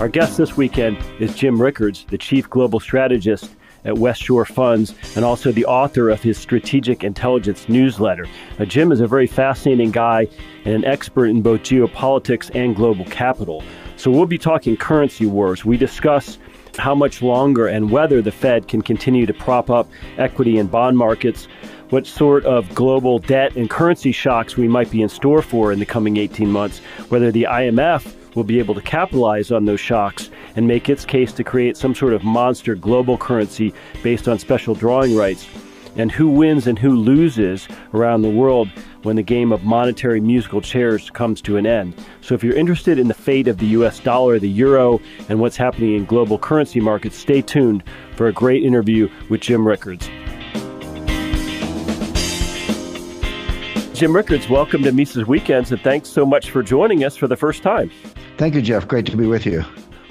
Our guest this weekend is Jim Rickards, the Chief Global Strategist at West Shore Funds and also the author of his Strategic Intelligence newsletter. Jim is a very fascinating guy and an expert in both geopolitics and global capital. So we'll be talking currency wars. We discuss how much longer and whether the Fed can continue to prop up equity and bond markets, what sort of global debt and currency shocks we might be in store for in the coming 18 months, whether the IMF will be able to capitalize on those shocks and make its case to create some sort of monster global currency based on special drawing rights, and who wins and who loses around the world when the game of monetary musical chairs comes to an end. So if you're interested in the fate of the US dollar, the euro, and what's happening in global currency markets, stay tuned for a great interview with Jim Rickards. Jim Rickards, welcome to Mises Weekends, and thanks so much for joining us for the first time. Thank you, Jeff. Great to be with you.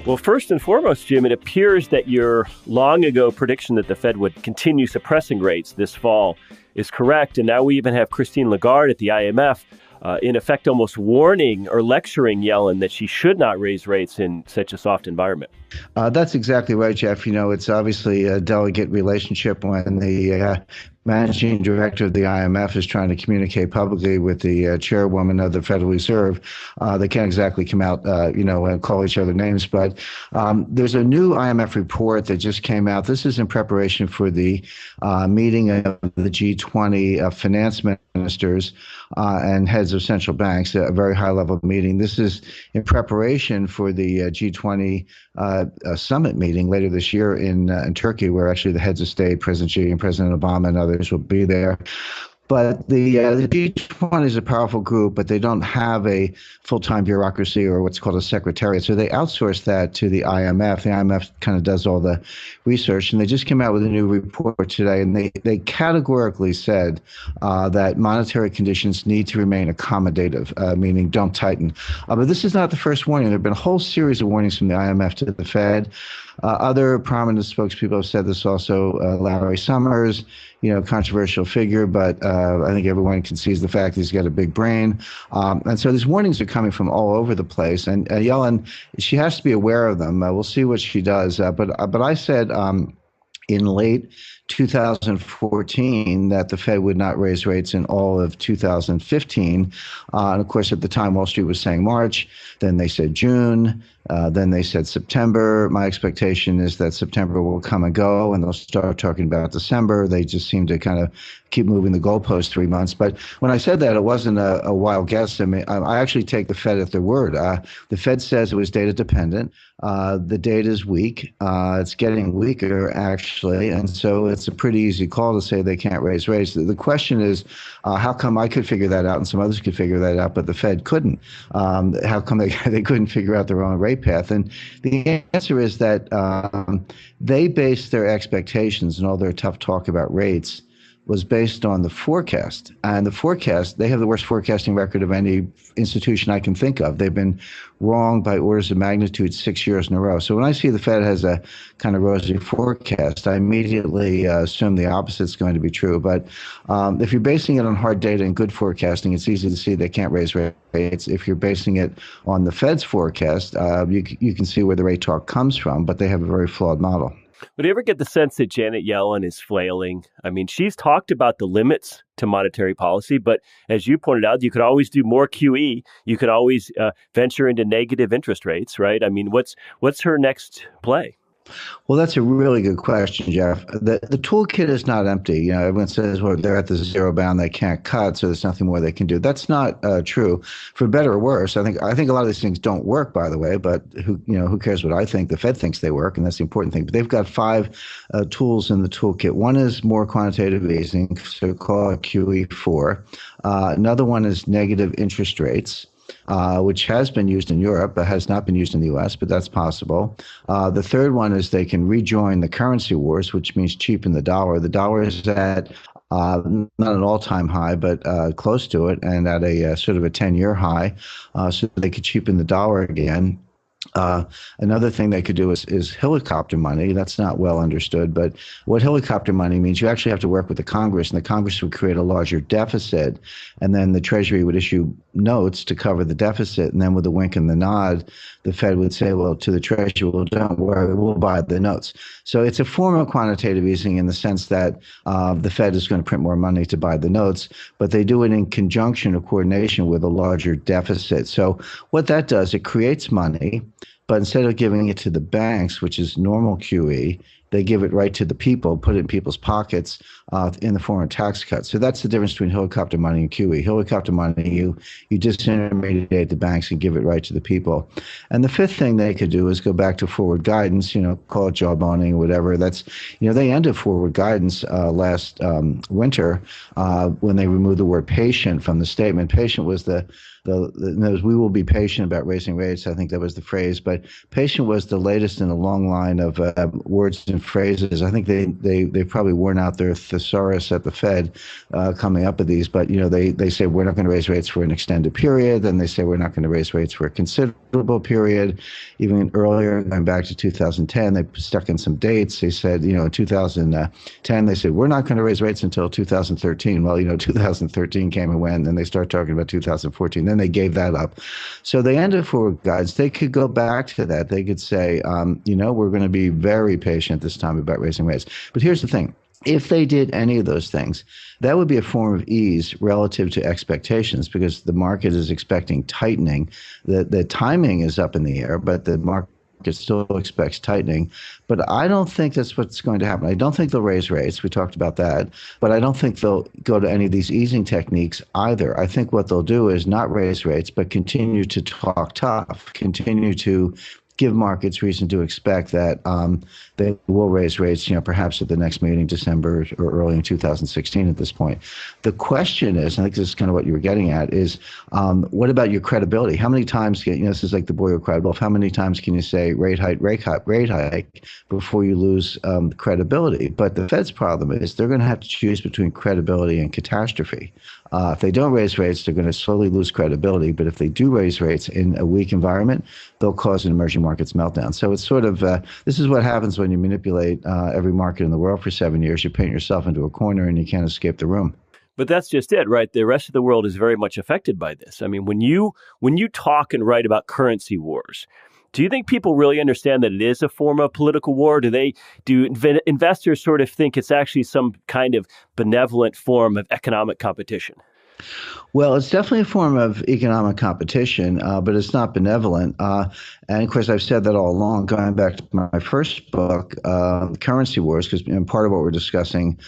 Well, first and foremost, Jim, it appears that your long ago prediction that the Fed would continue suppressing rates this fall is correct. And now we even have Christine Lagarde at the IMF, in effect, almost warning or lecturing Yellen that she should not raise rates in such a soft environment. That's exactly right, Jeff. You know, it's obviously a delicate relationship when the managing director of the IMF is trying to communicate publicly with the chairwoman of the Federal Reserve. They can't exactly come out, and call each other names. But there's a new IMF report that just came out. This is in preparation for the meeting of the G20 finance ministers and heads of central banks, a very high-level meeting. This is in preparation for the G20 summit meeting later this year in Turkey, where actually the heads of state, President Xi and President Obama and others will be there. But the G20 is a powerful group, but they don't have a full-time bureaucracy or what's called a secretariat. So they outsource that to the IMF. The IMF kind of does all the research. And they just came out with a new report today. And they categorically said that monetary conditions need to remain accommodative, meaning don't tighten. But this is not the first warning. There have been a whole series of warnings from the IMF to the Fed. Other prominent spokespeople have said this also. Larry Summers, controversial figure, but I think everyone concedes the fact he's got a big brain. And so these warnings are coming from all over the place. And Yellen, she has to be aware of them. We'll see what she does. But I said in late 2014 that the Fed would not raise rates in all of 2015. And of course, at the time, Wall Street was saying March. Then they said June. Then they said September. My expectation is that September will come and go, and they'll start talking about December. They just seem to kind of keep moving the goalpost 3 months. But when I said that, it wasn't a wild guess. I mean, I actually take the Fed at their word. The Fed says it was data dependent. The data is weak. It's getting weaker, actually. And so it's a pretty easy call to say they can't raise rates. The question is, how come I could figure that out and some others could figure that out, but the Fed couldn't? How come they couldn't figure out their own rate path? And the answer is that they based their expectations and all their tough talk about rates was based on the forecast. And the forecast, they have the worst forecasting record of any institution I can think of. They've been wrong by orders of magnitude 6 years in a row. So when I see the Fed has a kind of rosy forecast, I immediately assume the opposite is going to be true. But if you're basing it on hard data and good forecasting, it's easy to see they can't raise rates. If you're basing it on the Fed's forecast, you can see where the rate talk comes from, but they have a very flawed model. Would you ever get the sense that Janet Yellen is flailing? I mean, she's talked about the limits to monetary policy, but as you pointed out, you could always do more QE. You could always venture into negative interest rates, right? I mean, what's her next play? Well, that's a really good question, Jeff. The toolkit is not empty. Everyone says, well, they're at the zero bound, they can't cut, so there's nothing more they can do. That's not true. For better or worse, I think a lot of these things don't work, by the way, but who cares what I think? The Fed thinks they work, and that's the important thing. But they've got 5 tools in the toolkit. One is more quantitative easing, so call it QE4. Another one is negative interest rates. Which has been used in Europe, but has not been used in the U.S., but that's possible. The third one is they can rejoin the currency wars, which means cheapen the dollar. The dollar is at not an all-time high, but close to it, and at a sort of a 10-year high, so they could cheapen the dollar again. Another thing they could do is helicopter money. That's not well understood, but what helicopter money means, you actually have to work with the Congress, and the Congress would create a larger deficit, and then the Treasury would issue notes to cover the deficit, and then with a wink and the nod, the Fed would say, well, to the Treasury, well, don't worry, we'll buy the notes. So it's a form of quantitative easing in the sense that the Fed is going to print more money to buy the notes, but they do it in conjunction or coordination with a larger deficit. So what that does, it creates money, but instead of giving it to the banks, which is normal QE, they give it right to the people, put it in people's pockets in the form of tax cuts. So that's the difference between helicopter money and QE. Helicopter money, you disintermediate the banks and give it right to the people. And the fifth thing they could do is go back to forward guidance, call it jawboning or whatever. That's, they ended forward guidance last winter when they removed the word patient from the statement. Patient was we will be patient about raising rates. I think that was the phrase, but patient was the latest in a long line of words and phrases. I think they've probably worn out their thesaurus at the Fed coming up with these, but they say we're not going to raise rates for an extended period. Then they say we're not going to raise rates for a considerable period. Even earlier, going back to 2010, they stuck in some dates. They said, in 2010, they said we're not going to raise rates until 2013. Well, 2013 came and went, and they start talking about 2014. Then they gave that up. So they ended forward guides. They could go back to that. They could say, we're going to be very patient this time about raising rates. But here's the thing. If they did any of those things, that would be a form of ease relative to expectations, because the market is expecting tightening. The timing is up in the air, but the market still expects tightening. But I don't think that's what's going to happen. I don't think they'll raise rates. We talked about that. But I don't think they'll go to any of these easing techniques either. I think what they'll do is not raise rates, but continue to talk tough, continue to give markets reason to expect that they will raise rates, perhaps at the next meeting, December or early in 2016 at this point. The question is, I think this is kind of what you were getting at, is what about your credibility? How many times, this is like the boy who cried wolf, how many times can you say rate hike before you lose credibility? But the Fed's problem is they're going to have to choose between credibility and catastrophe. If they don't raise rates, they're going to slowly lose credibility. But if they do raise rates in a weak environment, they'll cause an emerging markets meltdown. So it's sort of, this is what happens when you manipulate every market in the world for 7 years. You paint yourself into a corner and you can't escape the room. But that's just it, right? The rest of the world is very much affected by this. I mean, when you talk and write about currency wars, do you think people really understand that it is a form of political war? Do investors sort of think it's actually some kind of benevolent form of economic competition? Well, it's definitely a form of economic competition, but it's not benevolent. And of course, I've said that all along, going back to my first book, Currency Wars, because part of what we're discussing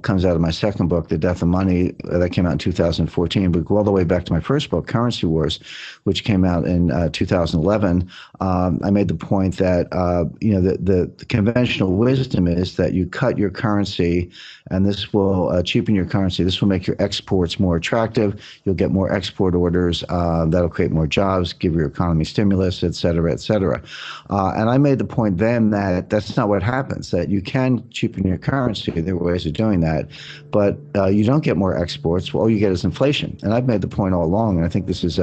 comes out of my second book, The Death of Money, that came out in 2014. But go all the way back to my first book, Currency Wars, which came out in 2011. I made the point that the conventional wisdom is that you cut your currency, and this will cheapen your currency. This will make your exports more attractive. You'll get more export orders. That'll create more jobs, give your economy stimulus, et cetera, et cetera. And I made the point then that that's not what happens, that you can cheapen your currency. There are ways of doing that, but you don't get more exports. All you get is inflation. And I've made the point all along, and I think this is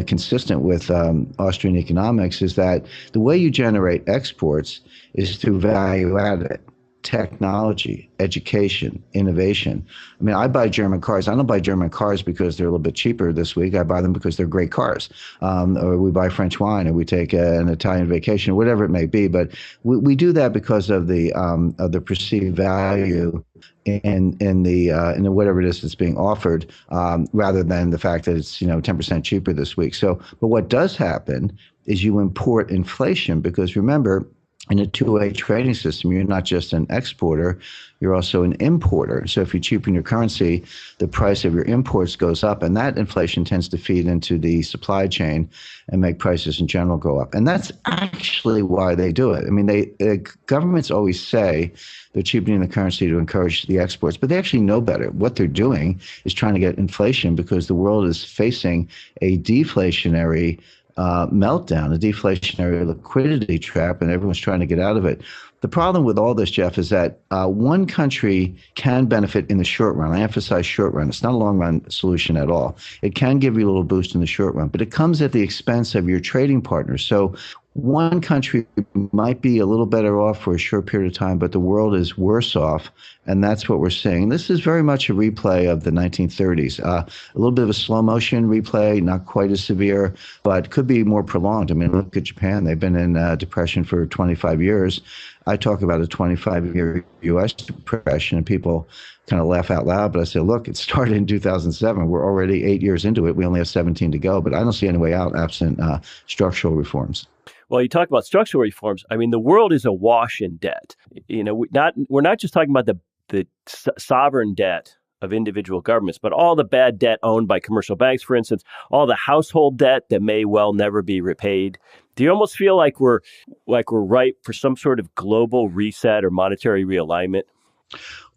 consistent with Austrian economics, is that the way you generate exports is through value added. Technology, education, innovation. I mean, I buy German cars. I don't buy German cars because they're a little bit cheaper this week. I buy them because they're great cars. Or we buy French wine, or we take an Italian vacation, whatever it may be. But we do that because of the perceived value in the whatever it is that's being offered, rather than the fact that it's 10% cheaper this week. So, but what does happen is you import inflation, because remember, in a two-way trading system, you're not just an exporter, you're also an importer. So if you cheapen your currency, the price of your imports goes up, and that inflation tends to feed into the supply chain and make prices in general go up. And that's actually why they do it. I mean, governments always say they're cheapening the currency to encourage the exports, but they actually know better. What they're doing is trying to get inflation, because the world is facing a deflationary meltdown, a deflationary liquidity trap, and everyone's trying to get out of it. The problem with all this, Jeff, is that one country can benefit in the short run. I emphasize short run. It's not a long run solution at all. It can give you a little boost in the short run, but it comes at the expense of your trading partners. So one country might be a little better off for a short period of time, but the world is worse off. And that's what we're seeing. This is very much a replay of the 1930s. A little bit of a slow motion replay, not quite as severe, but could be more prolonged. I mean, look at Japan. They've been in depression for 25 years. I talk about a 25-year U.S. depression, and people kind of laugh out loud. But I say, look, it started in 2007. We're already 8 years into it. We only have 17 to go. But I don't see any way out absent structural reforms. Well, you talk about structural reforms. I mean, the world is awash in debt. You know, we're not just talking about the sovereign debt of individual governments, but all the bad debt owned by commercial banks, for instance, all the household debt that may well never be repaid. Do you almost feel like we're ripe for some sort of global reset or monetary realignment?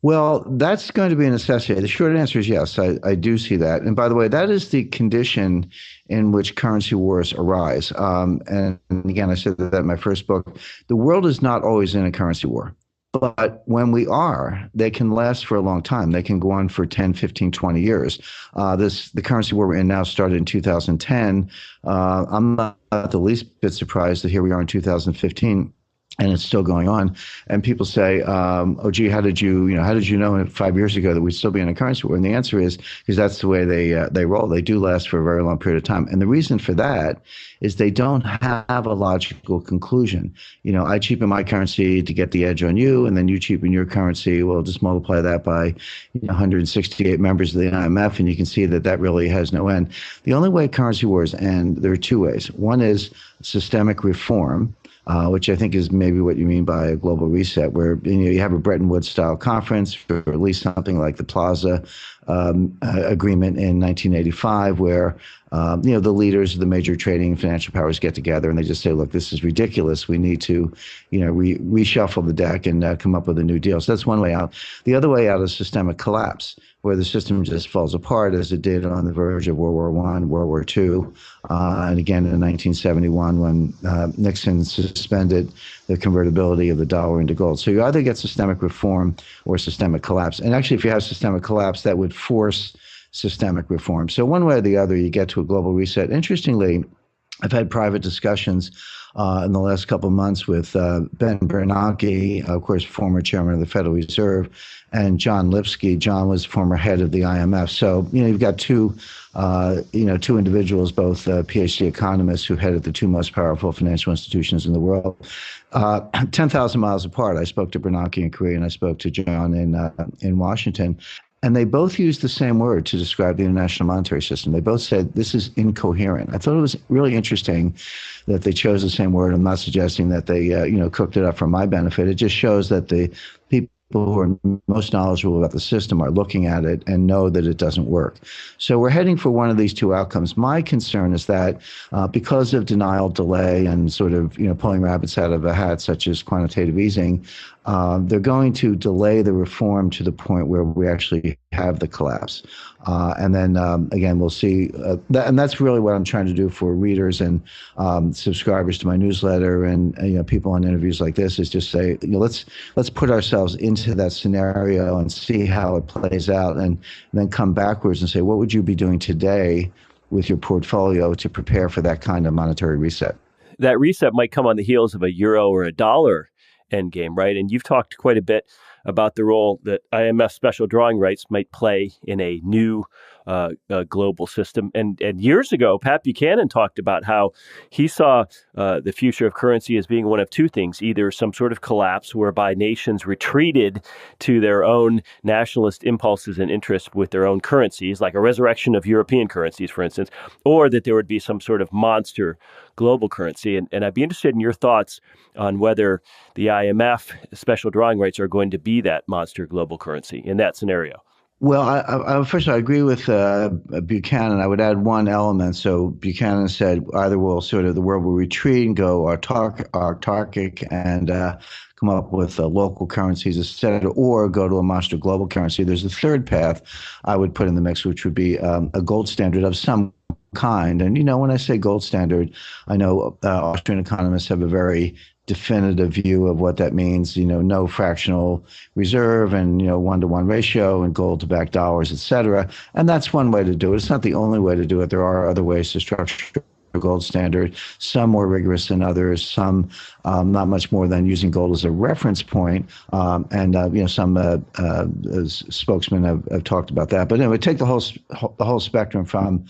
Well, that's going to be a necessity. The short answer is yes, I do see that. And by the way, that is the condition in which currency wars arise. And again, I said that in my first book. The world is not always in a currency war. But when we are, they can last for a long time. They can go on for 10, 15, 20 years. The currency war we're in now started in 2010. I'm not the least bit surprised that here we are in 2015. And it's still going on. And people say, oh, gee, how did you know 5 years ago that we'd still be in a currency war? And the answer is because that's the way they roll. They do last for a very long period of time. And the reason for that is they don't have a logical conclusion. You know, I cheapen my currency to get the edge on you, and then you cheapen your currency. Well, just multiply that by 168 members of the IMF, and you can see that really has no end. The only way currency wars end, there are two ways. One is systemic reform, which I think is maybe what you mean by a global reset, where you have a Bretton Woods style conference, or at least something like the Plaza Agreement in 1985, where the leaders of the major trading and financial powers get together and they just say, look, this is ridiculous. We need to reshuffle the deck and come up with a new deal. So that's one way out. The other way out is systemic collapse, where the system just falls apart, as it did on the verge of World War I, World War II, and again in 1971 when Nixon suspended the convertibility of the dollar into gold. So you either get systemic reform or systemic collapse. And actually, if you have systemic collapse, that would force systemic reform. So one way or the other, you get to a global reset. Interestingly, I've had private discussions in the last couple of months with Ben Bernanke, of course, former chairman of the Federal Reserve, and John Lipsky. John was former head of the IMF. So, you've got two individuals, both PhD economists who headed the two most powerful financial institutions in the world. 10,000 miles apart, I spoke to Bernanke in Korea and I spoke to John in Washington. And they both used the same word to describe the international monetary system. They both said this is incoherent. I thought it was really interesting that they chose the same word. I'm not suggesting that they, cooked it up for my benefit. It just shows that the people who are most knowledgeable about the system are looking at it and know that it doesn't work. So we're heading for one of these two outcomes. My concern is that because of denial, delay, and sort of, pulling rabbits out of a hat, such as quantitative easing, they're going to delay the reform to the point where we actually have the collapse. And then, again, we'll see. And that's really what I'm trying to do for readers and subscribers to my newsletter and people on interviews like this, is just say, let's put ourselves into that scenario and see how it plays out, and then come backwards and say, what would you be doing today with your portfolio to prepare for that kind of monetary reset? That reset might come on the heels of a euro or a dollar endgame, right? And you've talked quite a bit about the role that IMF special drawing rights might play in a new global system. And years ago, Pat Buchanan talked about how he saw the future of currency as being one of two things: either some sort of collapse whereby nations retreated to their own nationalist impulses and interests with their own currencies, like a resurrection of European currencies, for instance, or that there would be some sort of monster global currency. And I'd be interested in your thoughts on whether the IMF special drawing rights are going to be that monster global currency in that scenario. Well, first of all, I agree with Buchanan. I would add one element. So Buchanan said either will sort of the world will retreat and go autarkic and come up with local currencies instead, or go to a monster global currency. There's a third path I would put in the mix, which would be a gold standard of some kind. And, when I say gold standard, I know Austrian economists have a very definitive view of what that means, no fractional reserve and, 1-to-1 ratio and gold to back dollars, et cetera. And that's one way to do it. It's not the only way to do it. There are other ways to structure a gold standard, some more rigorous than others, some not much more than using gold as a reference point. Some spokesmen have talked about that. But anyway, take the whole spectrum from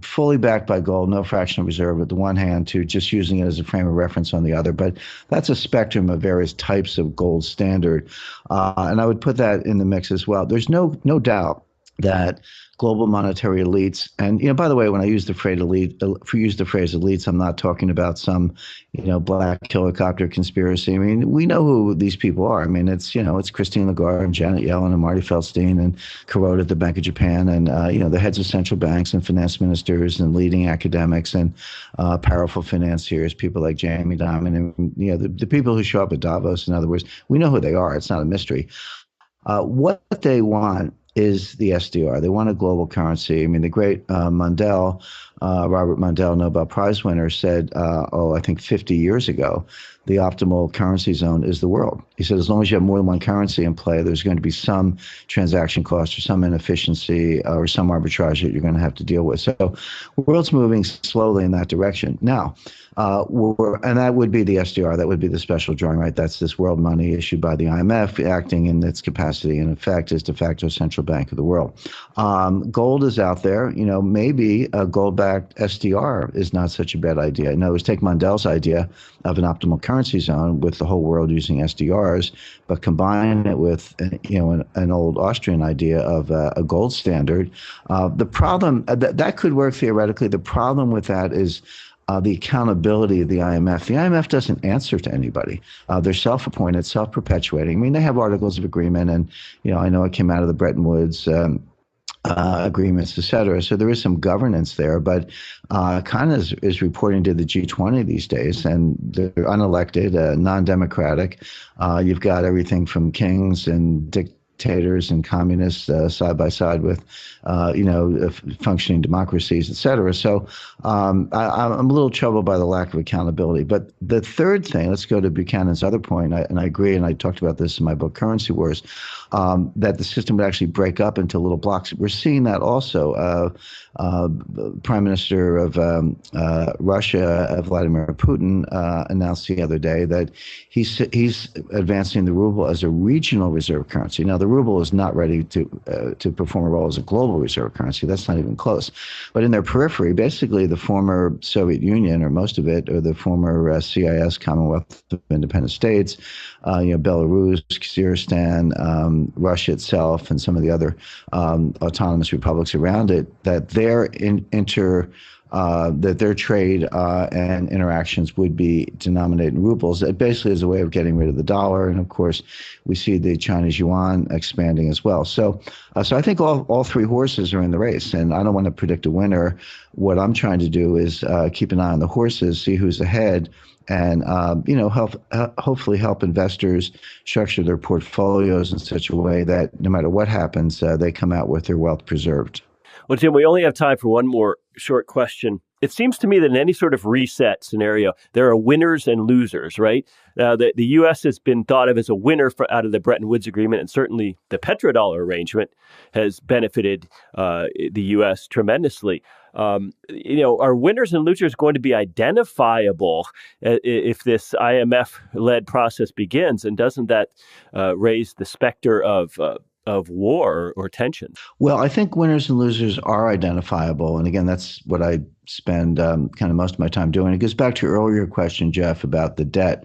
fully backed by gold, no fractional reserve at the one hand, to just using it as a frame of reference on the other. But that's a spectrum of various types of gold standard. And I would put that in the mix as well. There's no doubt that global monetary elites, and by the way, when I use the phrase elites, I'm not talking about some black helicopter conspiracy. I mean, we know who these people are. I mean, it's Christine Lagarde and Janet Yellen and Marty Feldstein and Kuroda at the Bank of Japan, and the heads of central banks and finance ministers and leading academics and powerful financiers, people like Jamie Dimon, and the people who show up at Davos. In other words, we know who they are. It's not a mystery. What they want is the SDR. They want a global currency. I mean, the great Robert Mundell, Nobel Prize winner, said, I think 50 years ago, the optimal currency zone is the world. He said, as long as you have more than one currency in play, there's going to be some transaction cost or some inefficiency or some arbitrage that you're going to have to deal with. So the world's moving slowly in that direction. Now, and that would be the SDR. That would be the special drawing right. That's this world money issued by the IMF, acting in its capacity, in effect, as de facto central bank of the world. Gold is out there. Maybe a gold-backed SDR is not such a bad idea. In other words, take Mundell's idea of an optimal currency zone with the whole world using SDRs, but combine it with an old Austrian idea of a gold standard. The problem that could work theoretically. The problem with that is the accountability of the IMF. The IMF doesn't answer to anybody. They're self-appointed, self-perpetuating. I mean, they have articles of agreement, and I know it came out of the Bretton Woods agreements, et cetera. So there is some governance there, but kind of is reporting to the G20 these days, and they're unelected, non-democratic. You've got everything from kings and dictators and communists side by side with, functioning democracies, et cetera. So I'm a little troubled by the lack of accountability. But the third thing, let's go to Buchanan's other point, and I agree, and I talked about this in my book, Currency Wars, that the system would actually break up into little blocks. We're seeing that also. Prime Minister of Russia, Vladimir Putin, announced the other day that he's advancing the ruble as a regional reserve currency. Now, the ruble is not ready to perform a role as a global reserve currency. That's not even close. But in their periphery, basically the former Soviet Union, or most of it, or the former CIS, Commonwealth of Independent States, Belarus, Kyrgyzstan, Russia itself, and some of the other autonomous republics around it, that their that their trade and interactions would be denominated in rubles. It basically is a way of getting rid of the dollar, and of course, we see the Chinese yuan expanding as well. So I think all three horses are in the race, and I don't want to predict a winner. What I'm trying to do is keep an eye on the horses, see who's ahead, and hopefully help investors structure their portfolios in such a way that no matter what happens, they come out with their wealth preserved. Well, Jim, we only have time for one more short question. It seems to me that in any sort of reset scenario, there are winners and losers, right? The U.S. has been thought of as a winner out of the Bretton Woods Agreement, and certainly the petrodollar arrangement has benefited the U.S. tremendously. Are winners and losers going to be identifiable if this IMF-led process begins? And doesn't that raise the specter of war or tension? Well, I think winners and losers are identifiable. And again, that's what I spend kind of most of my time doing. It goes back to your earlier question, Jeff, about the debt.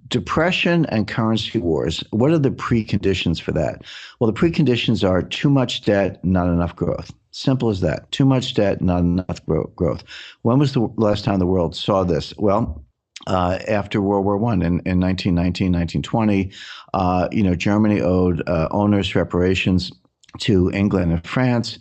Depression and currency wars, what are the preconditions for that? Well, the preconditions are too much debt, not enough growth. Simple as that. Too much debt, not enough growth. When was the last time the world saw this? Well, after World War I in 1919, 1920. Germany owed onerous reparations to England and France.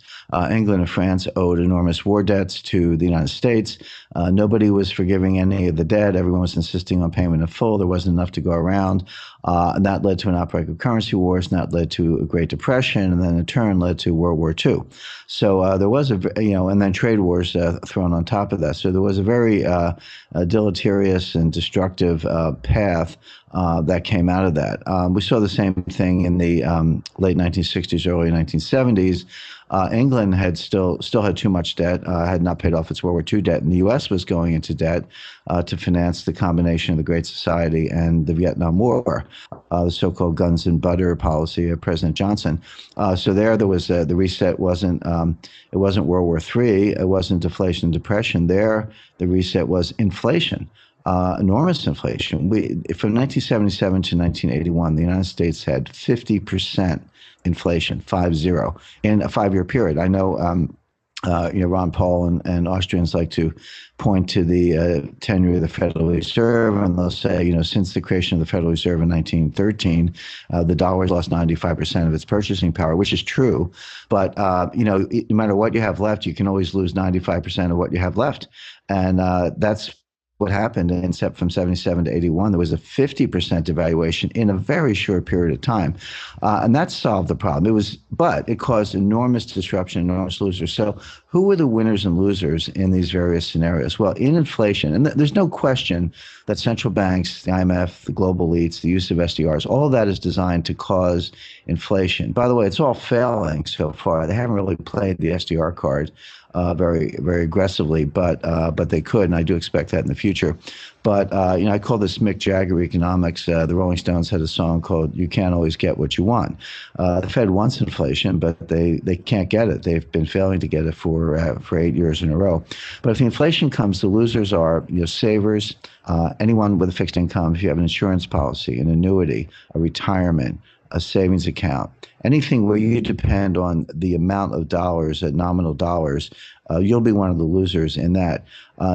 England and France owed enormous war debts to the United States. Nobody was forgiving any of the debt. Everyone was insisting on payment in full. There wasn't enough to go around. And that led to an outbreak of currency wars, and that led to a Great Depression, and then in turn led to World War II. So there was and then trade wars thrown on top of that. So there was a very deleterious and destructive path that came out of that. We saw the same thing in the late 1960s, early 1970s. England had still had too much debt, had not paid off its World War II debt, and the U.S. was going into debt to finance the combination of the Great Society and the Vietnam War, the so-called guns and butter policy of President Johnson. So there was the reset wasn't it wasn't World War III, it wasn't deflation and depression. There, the reset was inflation. Enormous inflation. From 1977 to 1981, the United States had 50% inflation, 50, in a 5-year period. I know, Ron Paul and Austrians like to point to the tenure of the Federal Reserve, and they'll say, since the creation of the Federal Reserve in 1913, the dollar's lost 95% of its purchasing power, which is true. But, no matter what you have left, you can always lose 95% of what you have left. And that's what happened from 77 to 81. There was a 50% devaluation in a very short period of time. And that solved the problem. But it caused enormous disruption, enormous losers. So who were the winners and losers in these various scenarios? Well, in inflation, and there's no question that central banks, the IMF, the global elites, the use of SDRs, all of that is designed to cause inflation. By the way, it's all failing so far. They haven't really played the SDR card very, very aggressively, but they could, and I do expect that in the future. But I call this Mick Jagger economics. The Rolling Stones had a song called "You Can't Always Get What You Want." The Fed wants inflation, but they can't get it. They've been failing to get it for 8 years in a row. But if the inflation comes, the losers are savers, anyone with a fixed income. If you have an insurance policy, an annuity, a retirement, a savings account, anything where you depend on the amount of dollars, nominal dollars, you'll be one of the losers in that.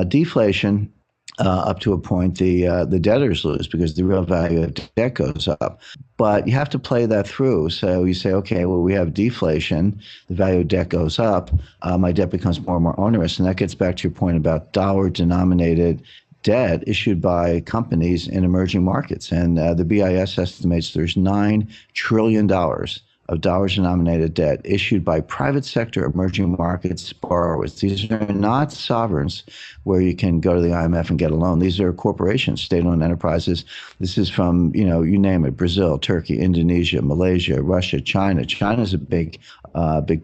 Deflation, up to a point, the debtors lose because the real value of debt goes up. But you have to play that through. So you say, okay, well, we have deflation, the value of debt goes up, my debt becomes more and more onerous. And that gets back to your point about dollar-denominated debt issued by companies in emerging markets. And the BIS estimates there's $9 trillion of dollars-denominated debt issued by private sector emerging markets borrowers. These are not sovereigns where you can go to the IMF and get a loan. These are corporations, state-owned enterprises. This is from, you name it, Brazil, Turkey, Indonesia, Malaysia, Russia, China. China's a big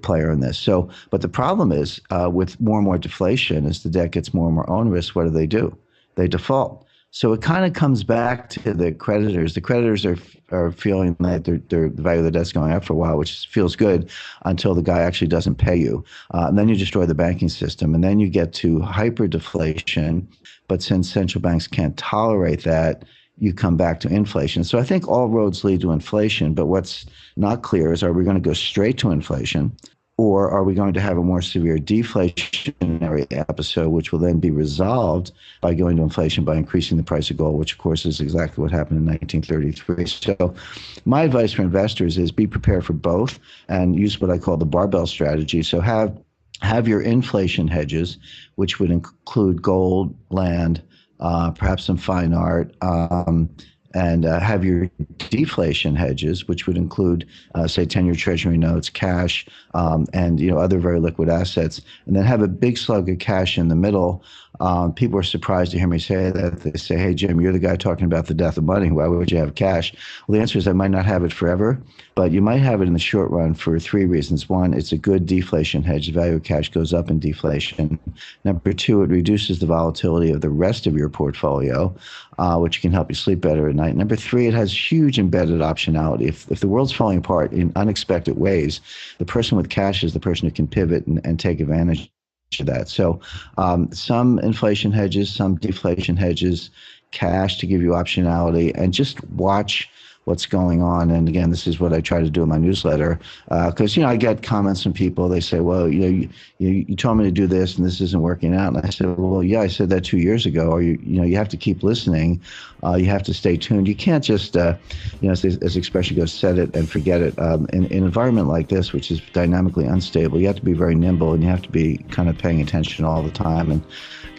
player in this. So, but the problem is with more and more deflation, as the debt gets more and more onerous, what do? They default. So it kind of comes back to the creditors. The creditors are feeling that the value of the debt's going up for a while, which feels good until the guy actually doesn't pay you. And then you destroy the banking system. And then you get to hyperdeflation. But since central banks can't tolerate that, you come back to inflation. So I think all roads lead to inflation. But what's not clear is, are we going to go straight to inflation? Or are we going to have a more severe deflationary episode, which will then be resolved by going to inflation by increasing the price of gold, which, of course, is exactly what happened in 1933. So my advice for investors is be prepared for both and use what I call the barbell strategy. So have your inflation hedges, which would include gold, land, perhaps some fine art, and have your deflation hedges, which would include, say, 10-year Treasury notes, cash, and other very liquid assets, and then have a big slug of cash in the middle. People are surprised to hear me say that. They say, "Hey, Jim, you're the guy talking about the death of money. Why would you have cash?" Well, the answer is I might not have it forever, but you might have it in the short run for 3 reasons. One, it's a good deflation hedge. The value of cash goes up in deflation. Number 2, it reduces the volatility of the rest of your portfolio, which can help you sleep better at night. Number 3, it has huge embedded optionality. If the world's falling apart in unexpected ways, the person with cash is the person who can pivot and take advantage of that. So some inflation hedges, some deflation hedges, cash to give you optionality, and just watch what's going on. And again, this is what I try to do in my newsletter, because I get comments from people. They say, well, you told me to do this and this isn't working out. And I said, well, yeah, I said that 2 years ago. Or you have to keep listening. You have to stay tuned. You can't just as the expression goes, set it and forget it. In an environment like this, which is dynamically unstable, you have to be very nimble and you have to be kind of paying attention all the time. And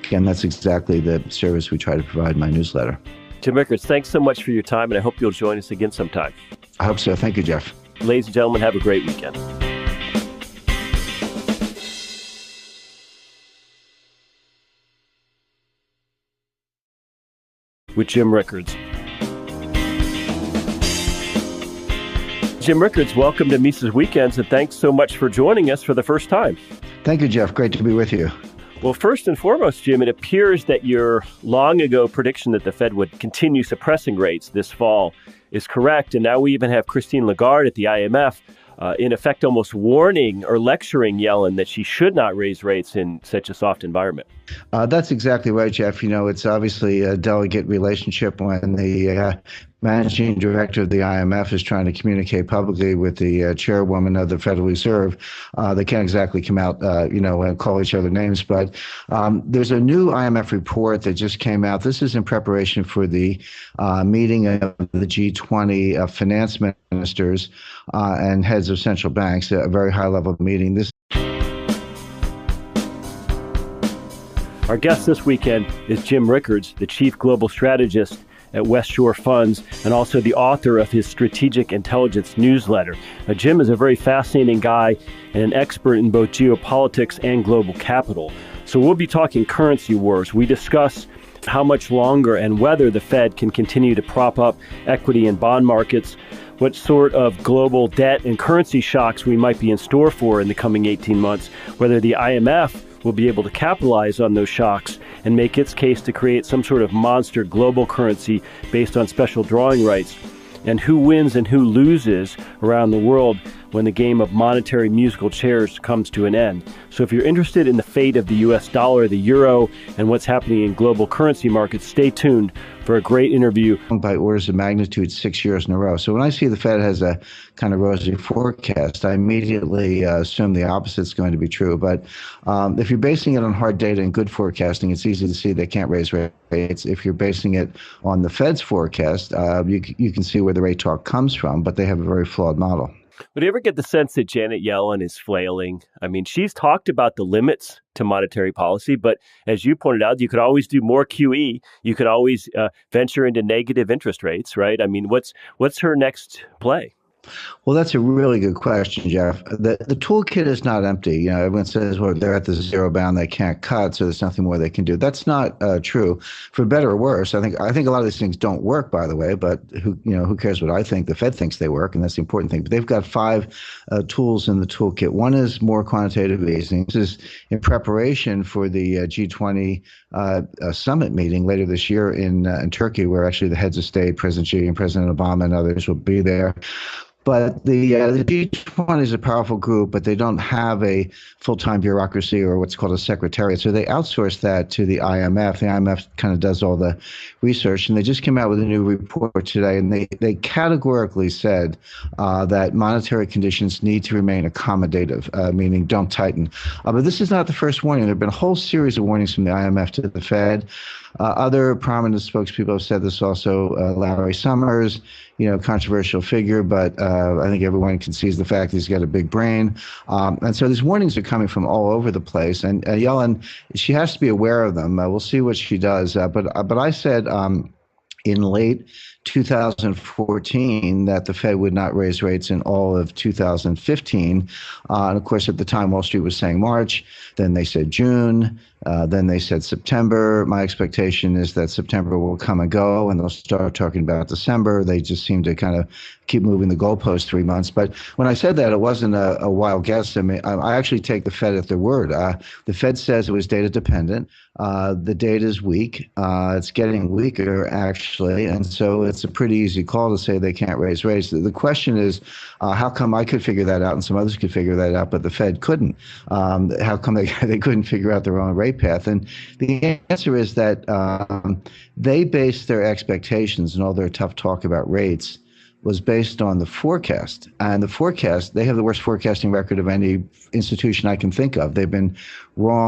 again, that's exactly the service we try to provide in my newsletter. Jim Rickards, thanks so much for your time, and I hope you'll join us again sometime. I hope so. Thank you, Jeff. Ladies and gentlemen, have a great weekend. With Jim Rickards. Jim Rickards, welcome to Mises Weekends, and thanks so much for joining us for the first time. Thank you, Jeff. Great to be with you. Well, first and foremost, Jim, it appears that your long ago prediction that the Fed would continue suppressing rates this fall is correct. And now we even have Christine Lagarde at the IMF, in effect, almost warning or lecturing Yellen that she should not raise rates in such a soft environment. That's exactly right, Jeff. It's obviously a delicate relationship when the managing director of the IMF is trying to communicate publicly with the chairwoman of the Federal Reserve. They can't exactly come out, and call each other names. But there's a new IMF report that just came out. This is in preparation for the meeting of the G20 finance ministers and heads of central banks, a very high-level meeting. Our guest this weekend is Jim Rickards, the chief global strategist at West Shore Funds and also the author of his Strategic Intelligence newsletter. Jim is a very fascinating guy and an expert in both geopolitics and global capital. So we'll be talking currency wars. We discuss how much longer and whether the Fed can continue to prop up equity and bond markets, what sort of global debt and currency shocks we might be in store for in the coming 18 months, whether the IMF will be able to capitalize on those shocks and make its case to create some sort of monster global currency based on special drawing rights, and who wins and who loses around the world when the game of monetary musical chairs comes to an end. So if you're interested in the fate of the US dollar, the euro, and what's happening in global currency markets, stay tuned for a great interview. By orders of magnitude 6 years in a row. So when I see the Fed has a kind of rosy forecast, I immediately assume the opposite is going to be true. But if you're basing it on hard data and good forecasting, it's easy to see they can't raise rates. If you're basing it on the Fed's forecast, you can see where the rate talk comes from, but they have a very flawed model. But do you ever get the sense that Janet Yellen is flailing? I mean, she's talked about the limits to monetary policy, but as you pointed out, you could always do more QE. You could always venture into negative interest rates, right? I mean, what's her next play? Well, that's a really good question, Jeff. The toolkit is not empty. Everyone says, well, they're at the zero bound, they can't cut, so there's nothing more they can do. That's not true. For better or worse, I think a lot of these things don't work, by the way, but who cares what I think? The Fed thinks they work, and that's the important thing. But they've got 5 tools in the toolkit. One is more quantitative easing. This is in preparation for the G20 summit meeting later this year in Turkey, where actually the heads of state, President Xi and President Obama and others will be there. But the G20 is a powerful group, but they don't have a full-time bureaucracy or what's called a secretariat. So they outsource that to the IMF. The IMF kind of does all the research. And they just came out with a new report today, and they categorically said that monetary conditions need to remain accommodative, meaning don't tighten. But this is not the first warning. There have been a whole series of warnings from the IMF to the Fed. Other prominent spokespeople have said this also. Larry Summers, controversial figure, but I think everyone concedes the fact that he's got a big brain. And so these warnings are coming from all over the place. And Yellen, she has to be aware of them. We'll see what she does. But I said in late 2014 that the Fed would not raise rates in all of 2015. And of course, at the time, Wall Street was saying March. Then they said June. Then they said September. My expectation is that September will come and go, and they'll start talking about December. They just seem to kind of keep moving the goalpost 3 months. But when I said that, it wasn't a wild guess. I mean, I actually take the Fed at their word. The Fed says it was data dependent. The data is weak. It's getting weaker, actually. And so it's a pretty easy call to say they can't raise rates. The question is, how come I could figure that out and some others could figure that out, but the Fed couldn't? How come they couldn't figure out their own rate path? And the answer is that they base their expectations and all their tough talk about rates was based on the forecast. And the forecast, they have the worst forecasting record of any institution I can think of. They've been wrong